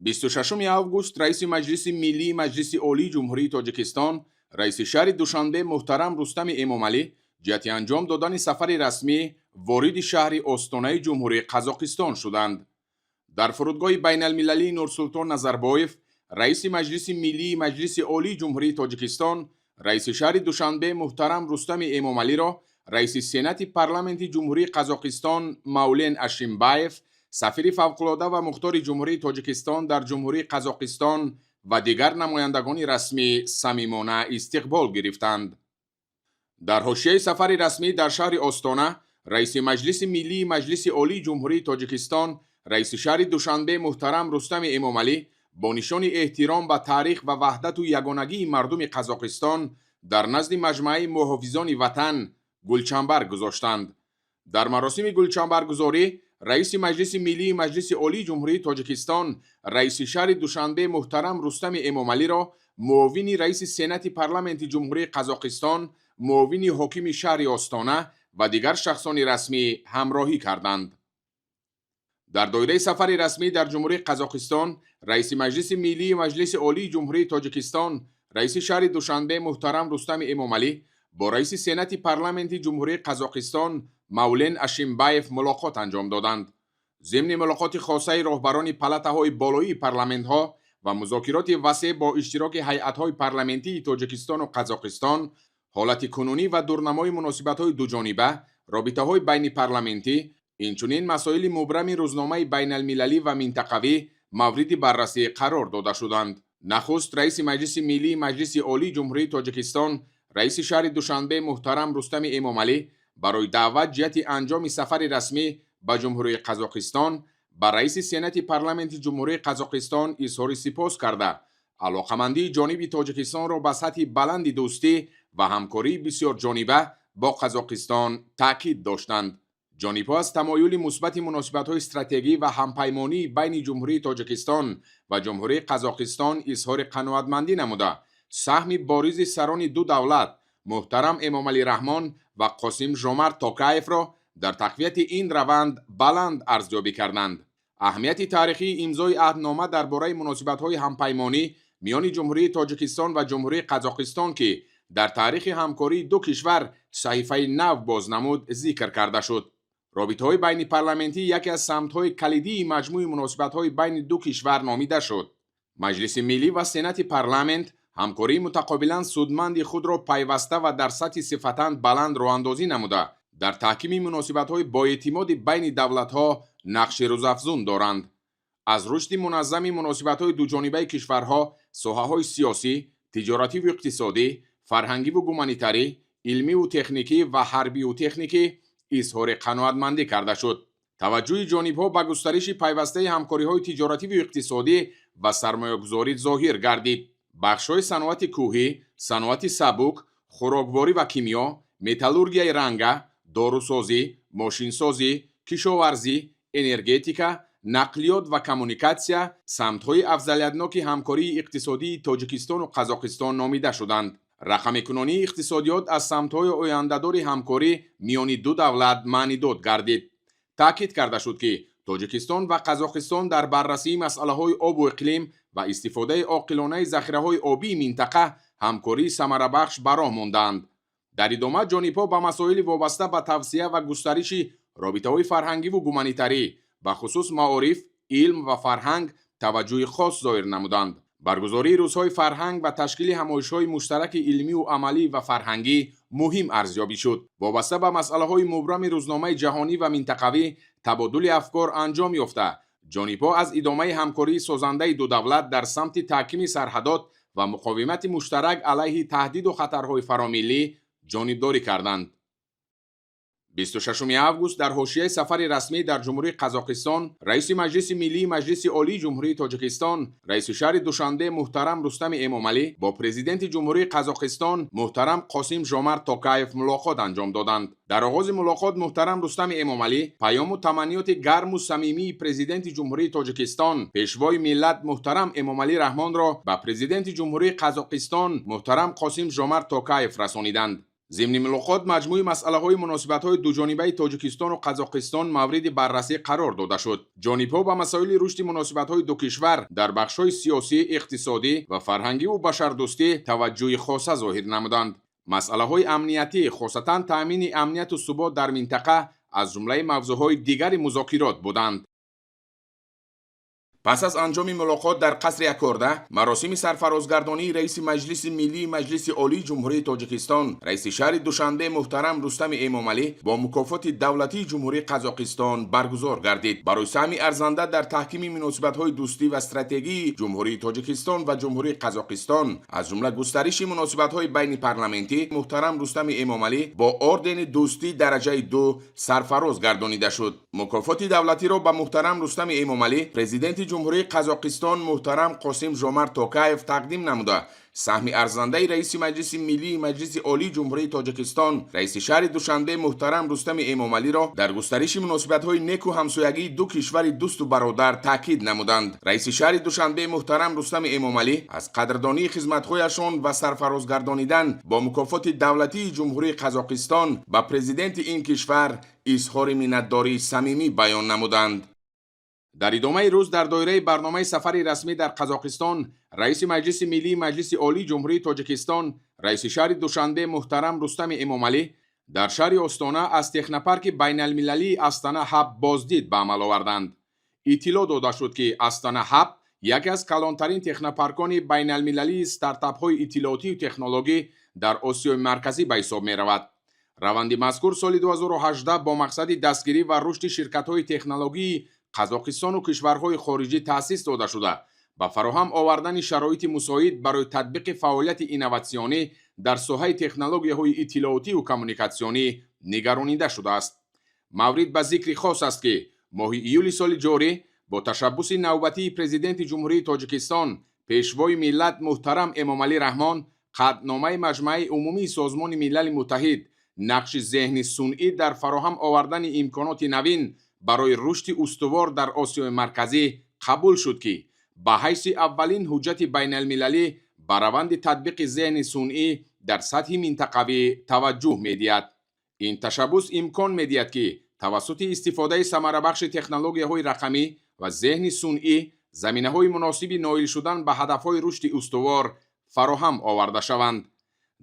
26 август раиси Маҷлиси Миллии Маҷлиси Олии Ҷумҳурии Тоҷикистон, раиси шаҳри Душанбе муҳтарам Рустами Эмомалӣ ҷиҳати анҷом додани сафари расмӣ вориди шаҳри остонаи Ҷумҳурии Қазоқистон шуданд. Дар фурудгоҳи байналмилалии Нурсултон Назарбоев, раиси Маҷлиси Миллии Маҷлиси Олии Ҷумҳурии Тоҷикистон, раиси шаҳри Душанбе муҳтарам Рустами Эмомалиро раиси Сенати парламенти Ҷумҳурии Қазоқистон Мавлен Ашимбаев, сафири фавқулода ва мухтори Ҷумҳурии Тоҷикистон дар Ҷумҳурии Қазоқистон ва дигар намояндагони расмӣ самимона истиқбол гирифтанд. Дар ҳошияи сафари расмӣ дар шаҳри Остона, раиси Маҷлиси Миллии Маҷлиси Олии Ҷумҳурии Тоҷикистон, раиси шаҳри Душанбе муҳтарам Рустами Эмомалӣ бо нишони эҳтиром ба таърих ва ваҳдату ягонагии мардуми Қазоқистон дар назди Маҷмӯаи муҳофизони Ватан гулчанбарг гузоштанд. Дар маросими гулчанбарггузорӣ раиси Маҷлиси Миллии Маҷлиси Олии Ҷумҳурии Тоҷикистон, раиси шаҳри Душанбе муҳтарам Рустами Эмомалиро муовини раиси Сенати парламенти Ҷумҳурии Қазоқистон, муовини ҳокими шаҳри Остона ва дигар шахсони расмӣ ҳамроҳӣ карданд. дар доираи сафари расмӣ дар Ҷумҳурии Қазоқистон, раиси Маҷлиси Миллии Маҷлиси Олии Ҷумҳурии Тоҷикистон, раиси шаҳри Душанбе муҳтарам Рустами Эмомалӣ бо раиси Сенати парламенти Ҷумҳурии Қазоқистон Мавлен Ашимбаев мулоқот анҷом доданд. зимни мулоқоти хосаи роҳбарони палатаҳои болоии парламентҳо ва музокироти васеъ бо иштироки ҳайатҳои парламентии Тоҷикистону Қазоқистон, ҳолати кунунӣ ва дурнамои муносибатҳои дуҷониба, робитаҳои байнипарламентӣ, инчунин масоили мубрами рӯзномаи байналмилалӣ ва минтақавӣ мавриди баррасӣ қарор дода шуданд. нахуст раиси Маҷлиси Миллии Маҷлиси Олии Ҷумҳурии Тоҷикистон, раиси шаҳри Душанбе муҳтарам Рустами Эмомалӣ барои даъват ҷиҳати анҷоми сафари расмӣ ба Ҷумҳурии Қазоқистон ба раиси Сенати парламенти Ҷумҳурии Қазоқистон изҳори сипос карда, алоқамандии ҷониби Тоҷикистонро ба сатҳи баланди дӯстӣ ва ҳамкории бисёрҷониба бо Қазоқистон таъкид доштанд. ҷонибҳо аз тамоюли мусбати муносибатҳои стратегӣ ва ҳампаймонии байни Ҷумҳурии Тоҷикистон ва Ҷумҳурии Қазоқистон изҳори қаноатмандӣ намуда, саҳми боризи сарони ду давлат муҳтарам Эмомалӣ Раҳмон ва Қосим Жомарт Токаевро дар тақвияти ин раванд баланд арзёбӣ карданд. аҳамияти таърихии имзои аҳднома дар бораи муносибатҳои ҳампаймонӣ миёни Ҷумҳурии Тоҷикистон ва Ҷумҳурии Қазоқистон ки дар таърихи ҳамкории ду кишвар саҳифаи нав бознамуд зикр карда шуд. робитаҳои байнипарламентӣ яке аз самтҳои калидии маҷмӯи муносибатҳои байни ду кишвар номида шуд. Маҷлиси Миллӣ ва Сенати парламент ҳамкории мутақобилан судманди худро пайваста ва дар сатҳи сифатан баланд роҳандозӣ намуда, дар таҳкими муносибатҳои боэътимоди байни давлатҳо нақши рӯзафзун доранд. аз рушди муназзами муносибатҳои дуҷонибаи кишварҳо соҳаҳои сиёсӣ, тиҷоративу иқтисодӣ, фарҳангиву гуманитарӣ, илмиву техникӣ ва ҳарбиву техникӣ изҳори қаноатмандӣ карда шуд. таваҷҷӯҳи ҷонибҳо ба густариши пайвастаи ҳамкориҳои тиҷоративу иқтисодӣ ва сармоягузорӣ зоҳир гардид. бахшҳои саноати кӯҳӣ, саноати сабук, хӯрокворӣ ва кимиё, металлургияи ранга, дорусозӣ, мошинсозӣ, кишоварзӣ, энергетика, нақлиёт ва коммуникатсия самтҳои афзалиятноки ҳамкории иқтисодии Тоҷикистону Қазоқистон номида шуданд. рақамикунонии иқтисодиёт аз самтҳои ояндадори ҳамкорӣ миёни ду давлат маънидод гардид. таъкид карда шуд ки Тоҷикистон ва Қазоқистон дар баррасии масъалаҳои обу иқлим ва истифодаи оқилонаи захираҳои обии минтақа ҳамкории самарабахш ба роҳ мондаанд. дар идома ҷонибҳо ба масоили вобаста ба тавсея ва густариши робитаҳои фарҳангиву гуманитарӣ, ба хусус маориф, илм ва фарҳанг таваҷҷӯҳи хос зоҳир намуданд. баргузории рӯзҳои фарҳанг ва ташкили ҳамоишҳои муштараки илмиву амалӣ ва фарҳангӣ муҳим арзёбӣ шуд. вобаста ба масъалаҳои мубрами рӯзномаи ҷаҳонӣ ва минтақавӣ табодули афкор анҷом ёфта, ҷонибҳо аз идомаи ҳамкории созандаи ду давлат дар самти таҳкими сарҳадот ва муқовимати муштарак алайҳи таҳдиду хатарҳои фаромиллӣ ҷонибдорӣ карданд. 26 август дар ҳошияи сафари расмӣ дар Ҷумҳурии Қазоқистон, раиси Маҷлиси Миллии Маҷлиси Олии Ҷумҳурии Тоҷикистон, раиси шаҳри Душанбе муҳтарам Рустами Эмомалӣ бо президенти Ҷумҳурии Қазоқистон муҳтарам Қосим Жомарт Токаев мулоқот анҷом доданд. дар оғози мулоқот муҳтарам Рустами Эмомалӣ паёму таманниёти гарму самимии президенти Ҷумҳурии Тоҷикистон, пешвои миллат муҳтарам Эмомалӣ Раҳмонро ба президенти Ҷумҳурии Қазоқистон муҳтарам Қосим Жомарт Токаев расониданд. ضمن ملاقات مجموعی مسئله‌های مناسبت‌های دوجانبه تاجیکستان و قزاقستان مورد بررسی قرار داده شد. جانب‌ها با مسائل رشد مناسبت‌های دو کشور در بخش‌های سیاسی، اقتصادی و فرهنگی و بشردوستی توجه خاصه ظاهر نمودند. مسئله‌های امنیتی، خاصتاً تأمین امنیت و ثبات در منطقه از جمله موضوع‌های دیگر مذاکرات بودند. پس از انجام ملاقات در قصر اکورده، مراسم سرفرازگردانی رئیس مجلس ملی مجلس عالی جمهوری تاجیکستان رئیس شهر دوشنبه محترم رستم امامعلی با مکافات دولتی جمهوری قزاقستان برگزار گردید. برای سهم ارزنده در تحکیم مناسبت‌های دوستی و استراتژی جمهوری تاجیکستان و جمهوری قزاقستان از جمله گسترش مناسبت‌های بین پارلمانتی، محترم رستم امامعلی با اردن دوستی درجه 2 سرفراز گردانیده شد. مکافات دولتی را به محترم رستم امامعلی پرزیدنت جمهوری قزاقستان محترم قاسم ژومرت توکایف تقدیم نموده سهم ارزنده رئیس مجلس ملی مجلس عالی جمهوری تاجیکستان رئیس شهر دوشنبه محترم رستم امامعلی را در گسترش مناسبت‌های نیک و همسایگی دو کشور دوست و برادر تاکید نمودند. رئیس شهر دوشنبه محترم رستم امامعلی از قدردانی خدمت‌هایشان و سرفرازگردانیدن با مکافات دولتی جمهوری قزاقستان به پرزیدنت این کشور اظهار منتداری صمیمی بیان نمودند. در ادامه روز در دایره برنامه سفر رسمی در قزاقستان، رئیس مجلس ملی مجلس عالی جمهوری تاجیکستان رئیس شهر دوشنبه محترم رستم امامعلی در شهر استانا از تکنوپارک بین المللی استانا هاب بازدید به عمل آوردند. اطلاع داده شد که استانا هاب یکی از کلانترین تکنوپارکان بین المللی استارتاپ های اطلاعاتی و تکنولوژی در آسیای مرکزی به حساب می رود. روند مذکور سال 2018 با مقصد دستگیری و رشد شرکت های تکنولوژی قزاقستان و کشورهای خارجی تأسیس داده شده با فراهم آوردن شرایط مساعد برای تطبیق فعالیت اینوواسیونی در ساحه تکنولوژی‌های اطلاعاتی و کمیونیکاسیونی نگرانیده شده است. مورد به ذکر خاص است که ماه ایول سال جاری با تشبث نوبتی پرزیدنت جمهوری تاجیکستان پیشوای ملت محترم امامعلی رحمان قطعنامه مجمع عمومی سازمان ملل متحد نقش ذهن صنعی در فراهم آوردن امکانات نوین برای رشد استوار در آسیای مرکزی قبول شد که به حیث اولین حجت بین المللی بر روند تطبیق ذهن صنعی در سطح منطقوی توجه می‌دهد. این تشبث امکان می‌دهد که توسط استفاده ثمره بخش تکنولوژی‌های رقمی و ذهن صنعی زمینه‌های مناسب نائل شدن به هدف‌های رشد استوار فراهم آورده شوند.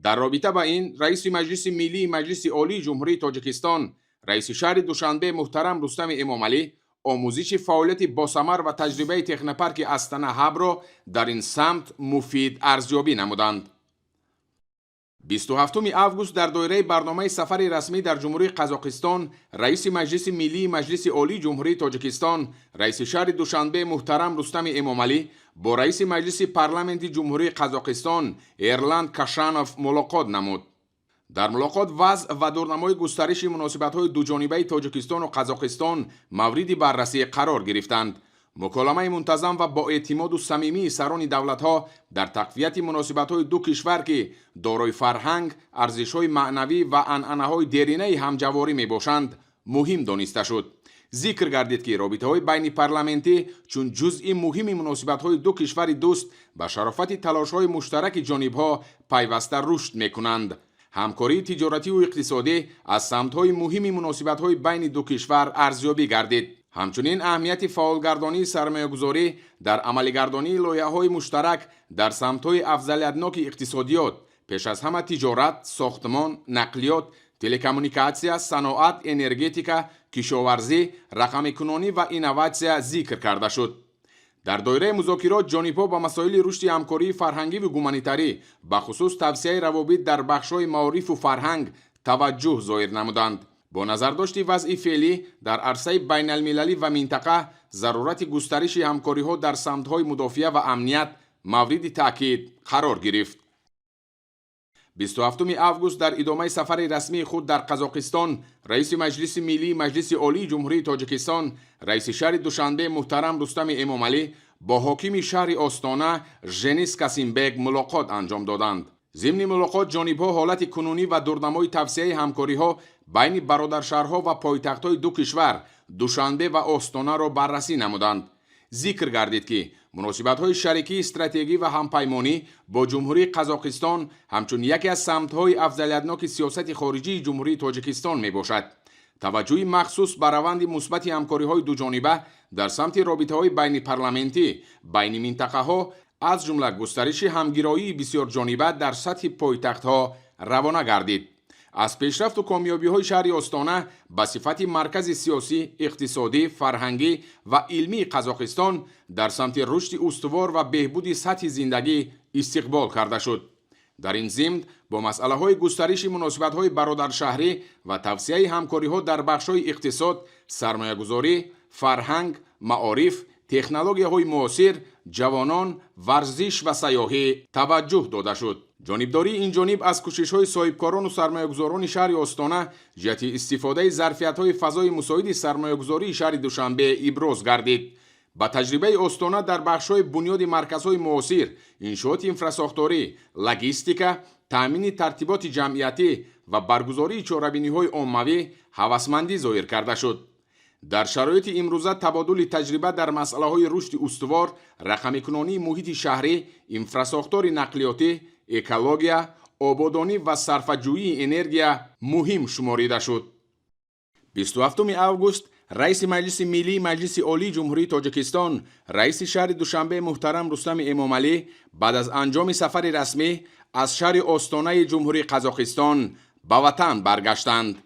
در رابطه با این، رئیس مجلس ملی مجلس عالی جمهوری تاجیکستان رئیس شهر دوشنبه محترم رستم امامعلی آموزش فعالیت باثمر و تجربه تکنوپارک استانا هاب را در این سمت مفید ارزیابی نمودند. 27 آگوست در دایره برنامه سفر رسمی در جمهوری قزاقستان رئیس مجلس ملی مجلس عالی جمهوری تاجیکستان رئیس شهر دوشنبه محترم رستم امامعلی با رئیس مجلس پارلمانت جمهوری قزاقستان ایرلند کاشانوف ملاقات نمود. در ملاقات وضع و دورنمای گسترش مناسبت‌های دوجانبه تاجیکستان و قزاقستان مورد بررسی قرار گرفتند. مکالمه منتظم و با اعتماد و صمیمی سران دولت‌ها در تقویت مناسبت‌های دو کشور که دارای فرهنگ، ارزش‌های معنوی و عنعنه‌های دیرینه همجواری می‌باشند مهم دانسته شد. ذکر گردید که رابطه‌های بین پارلمانتی چون جزئی مهم مناسبت‌های دو کشور دوست به شرافت تلاش‌های مشترک جانب‌ها پیوسته رشد می‌کنند. همکاری تجارتی و اقتصادی از سمت‌های مهم مناسبت‌های بین دو کشور ارزیابی گردید. همچنین اهمیت فعالگردانی سرمایه‌گذاری در عملگردانی لایحه‌های مشترک در سمت‌های افضلیت‌ناک اقتصادیات پیش از همه تجارت، ساختمان، نقلیات، تلکمونیکاسیا، صنعت، انرژتیکا، کشاورزی، رقم‌کنونی و اینوواسیا ذکر کرده شد. در دایره مذاکرات جانب‌ها با مسائل رشد همکاری فرهنگی و گومانیتاری به خصوص توسعه روابط در بخش‌های معارف و فرهنگ توجه ظاهر نمودند. با نظرداشت وضع فعلی در عرصه بین المللی و منطقه ضرورت گسترش همکاری‌ها در سمت‌های مدافع و امنیت مورد تاکید قرار گرفت. 27 آگوست در ادامه سفر رسمی خود در قزاقستان رئیس مجلس ملی مجلس عالی جمهوری تاجیکستان رئیس شهر دوشنبه محترم رستم امامعلی با حاکم شهر آستانه ژنیس کاسیمبگ ملاقات انجام دادند. ضمن ملاقات جانب‌ها حالت کنونی و دورنمای توسعه همکاری‌ها بین برادرشهرها و پایتخت‌های دو کشور دوشنبه و آستانه را بررسی نمودند. ذکر گردید که مناسبت‌های شریکی استراتژی و همپیمانی با جمهوری قزاقستان همچون یکی از سمت‌های افضلیت‌ناک سیاست خارجی جمهوری تاجیکستان میباشد. توجه مخصوص بر روند مثبت همکاری‌های دوجانبه در سمت رابطه‌های بین پارلمانتی بین منطقه‌ها از جمله گسترش همگرایی بسیار جانبه در سطح پایتخت‌ها روانه گردید. از پیشرفت و کامیابی‌های شهر استانه به صفت مرکز سیاسی، اقتصادی، فرهنگی و علمی قزاقستان در سمت رشد استوار و بهبود سطح زندگی استقبال کرده شد. در این ضمن با مسئله‌های گسترش مناسبت‌های برادرشهری و توسعه همکاری‌ها در بخش‌های اقتصاد، سرمایه‌گذاری، فرهنگ، معارف، تکنولوژی‌های معاصر، جوانان، ورزش و سیاحت توجه داده شد. جانبداری این جانب از کوشش‌های صاحبکاران و سرمایه‌گذاران شهر استانه جهت استفاده ظرفیت‌های فضای مساعد سرمایه‌گذاری شهر دوشنبه ابراز گردید. با تجربه استانه در بخش‌های بنیاد مرکزهای معاصر، انشاءات انفراساختاری، لوجستیک، تامین ترتیبات جمعیتی و برگزاری چهاربینی‌های عمومی هوسمندی ظاهر کرده شد. در شرایط امروزه تبادل تجربه در مسئله‌های رشد استوار، رقم‌کنونی محیط شهری، انفراساختار نقلیاتی، اکولوژی، آبادانی و صرفه‌جویی انرژی مهم شماریده شد. 27 اوگوست رئیس مجلس ملی مجلس عالی جمهوری تاجیکستان رئیس شهر دوشنبه محترم رستم امامعلی بعد از انجام سفر رسمی از شهر استانه جمهوری قزاقستان به وطن برگشتند.